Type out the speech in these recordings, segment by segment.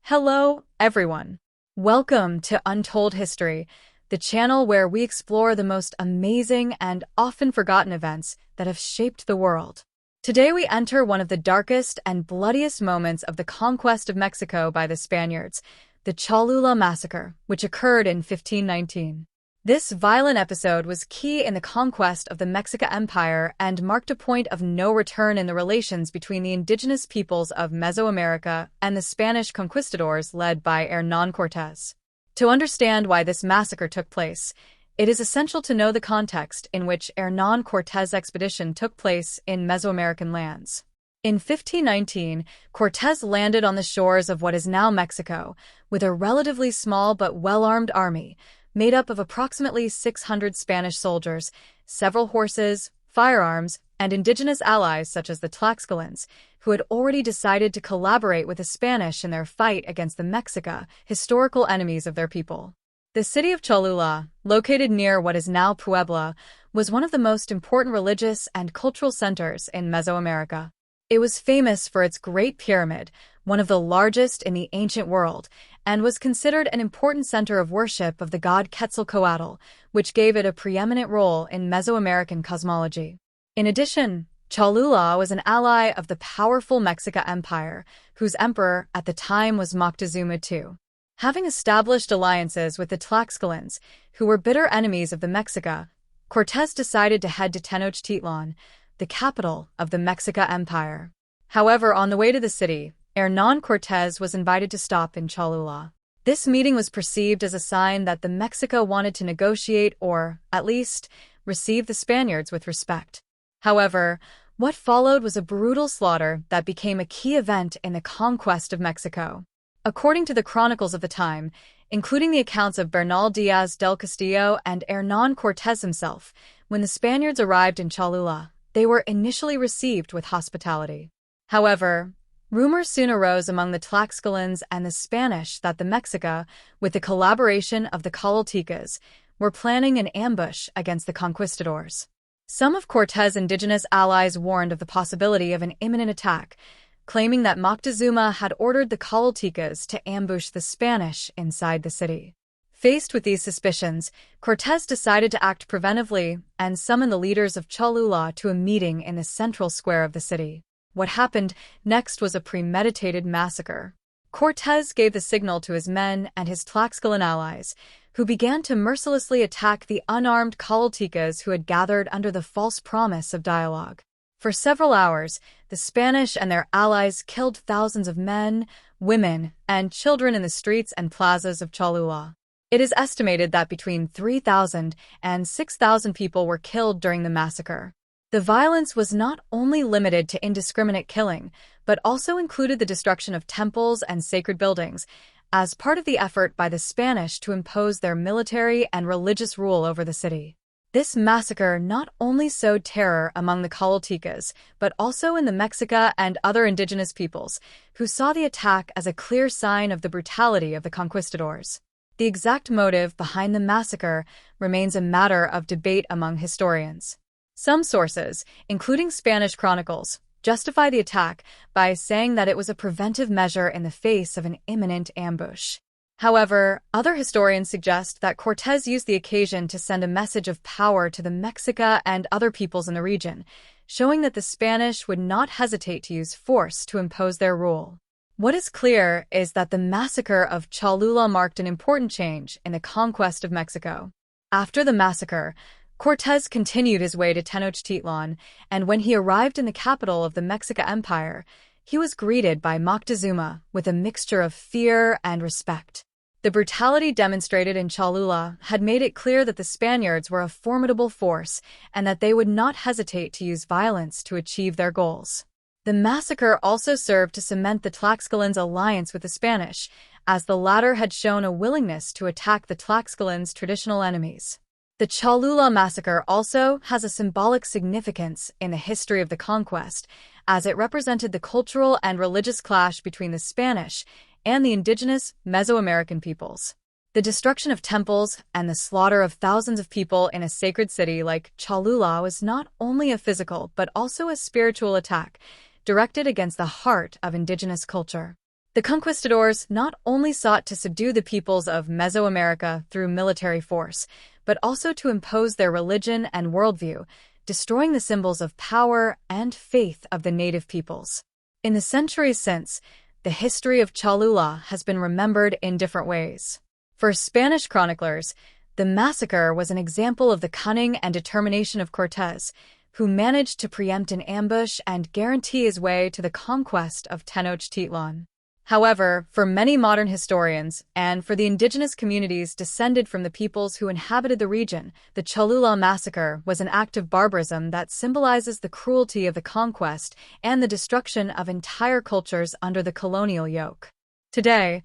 Hello, everyone. Welcome to Untold History, the channel where we explore the most amazing and often forgotten events that have shaped the world. Today we enter one of the darkest and bloodiest moments of the conquest of Mexico by the Spaniards, the Cholula Massacre, which occurred in 1519. This violent episode was key in the conquest of the Mexican Empire and marked a point of no return in the relations between the indigenous peoples of Mesoamerica and the Spanish conquistadors led by Hernán Cortés. To understand why this massacre took place, it is essential to know the context in which Hernán Cortés' expedition took place in Mesoamerican lands. In 1519, Cortés landed on the shores of what is now Mexico, with a relatively small but well-armed army, made up of approximately 600 Spanish soldiers, several horses, firearms, and indigenous allies such as the Tlaxcalans, who had already decided to collaborate with the Spanish in their fight against the Mexica, historical enemies of their people. The city of Cholula, located near what is now Puebla, was one of the most important religious and cultural centers in Mesoamerica. It was famous for its Great Pyramid, one of the largest in the ancient world, and was considered an important center of worship of the god Quetzalcoatl, which gave it a preeminent role in Mesoamerican cosmology. In addition, Cholula was an ally of the powerful Mexican Empire, whose emperor at the time was Moctezuma II. Having established alliances with the Tlaxcalans, who were bitter enemies of the Mexica, Cortés decided to head to Tenochtitlan, the capital of the Mexican Empire. However, on the way to the city, Hernán Cortés was invited to stop in Cholula. This meeting was perceived as a sign that the Mexica wanted to negotiate or, at least, receive the Spaniards with respect. However, what followed was a brutal slaughter that became a key event in the conquest of Mexico. According to the chronicles of the time, including the accounts of Bernal Díaz del Castillo and Hernán Cortés himself, when the Spaniards arrived in Cholula, they were initially received with hospitality. However, rumors soon arose among the Tlaxcalans and the Spanish that the Mexica, with the collaboration of the Calticas, were planning an ambush against the conquistadors. Some of Cortés' indigenous allies warned of the possibility of an imminent attack, claiming that Moctezuma had ordered the Calticas to ambush the Spanish inside the city. Faced with these suspicions, Cortés decided to act preventively and summon the leaders of Cholula to a meeting in the central square of the city. What happened next was a premeditated massacre. Cortés gave the signal to his men and his Tlaxcalan allies, who began to mercilessly attack the unarmed Calticas who had gathered under the false promise of dialogue. For several hours, the Spanish and their allies killed thousands of men, women, and children in the streets and plazas of Cholula. It is estimated that between 3,000 and 6,000 people were killed during the massacre. The violence was not only limited to indiscriminate killing, but also included the destruction of temples and sacred buildings, as part of the effort by the Spanish to impose their military and religious rule over the city. This massacre not only sowed terror among the Calticas, but also in the Mexica and other indigenous peoples, who saw the attack as a clear sign of the brutality of the conquistadors. The exact motive behind the massacre remains a matter of debate among historians. Some sources, including Spanish chronicles, justify the attack by saying that it was a preventive measure in the face of an imminent ambush. However, other historians suggest that Cortés used the occasion to send a message of power to the Mexica and other peoples in the region, showing that the Spanish would not hesitate to use force to impose their rule. What is clear is that the massacre of Cholula marked an important change in the conquest of Mexico. After the massacre, Cortés continued his way to Tenochtitlan, and when he arrived in the capital of the Mexican Empire, he was greeted by Moctezuma with a mixture of fear and respect. The brutality demonstrated in Cholula had made it clear that the Spaniards were a formidable force and that they would not hesitate to use violence to achieve their goals. The massacre also served to cement the Tlaxcalans' alliance with the Spanish, as the latter had shown a willingness to attack the Tlaxcalans' traditional enemies. The Cholula Massacre also has a symbolic significance in the history of the conquest, as it represented the cultural and religious clash between the Spanish and the indigenous Mesoamerican peoples. The destruction of temples and the slaughter of thousands of people in a sacred city like Cholula was not only a physical but also a spiritual attack directed against the heart of indigenous culture. The conquistadors not only sought to subdue the peoples of Mesoamerica through military force, but also to impose their religion and worldview, destroying the symbols of power and faith of the native peoples. In the centuries since, the history of Cholula has been remembered in different ways. For Spanish chroniclers, the massacre was an example of the cunning and determination of Cortés, who managed to preempt an ambush and guarantee his way to the conquest of Tenochtitlan. However, for many modern historians, and for the indigenous communities descended from the peoples who inhabited the region, the Cholula Massacre was an act of barbarism that symbolizes the cruelty of the conquest and the destruction of entire cultures under the colonial yoke. Today,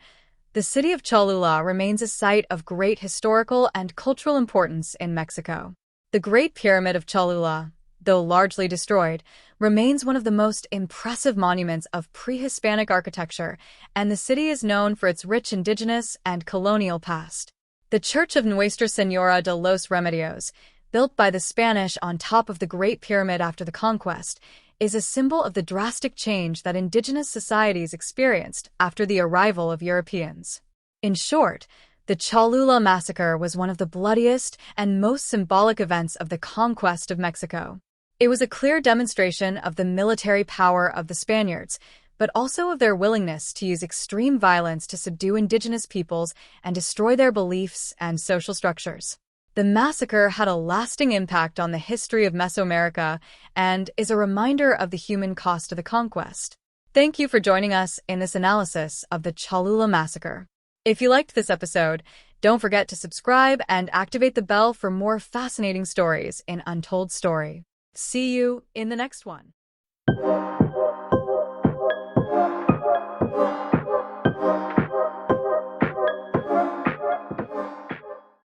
the city of Cholula remains a site of great historical and cultural importance in Mexico. The Great Pyramid of Cholula, though largely destroyed, remains one of the most impressive monuments of pre-Hispanic architecture, and the city is known for its rich indigenous and colonial past. The Church of Nuestra Señora de los Remedios, built by the Spanish on top of the Great Pyramid after the conquest, is a symbol of the drastic change that indigenous societies experienced after the arrival of Europeans. In short, the Cholula Massacre was one of the bloodiest and most symbolic events of the conquest of Mexico. It was a clear demonstration of the military power of the Spaniards, but also of their willingness to use extreme violence to subdue indigenous peoples and destroy their beliefs and social structures. The massacre had a lasting impact on the history of Mesoamerica and is a reminder of the human cost of the conquest. Thank you for joining us in this analysis of the Cholula Massacre. If you liked this episode, don't forget to subscribe and activate the bell for more fascinating stories in Untold Story. See you in the next one.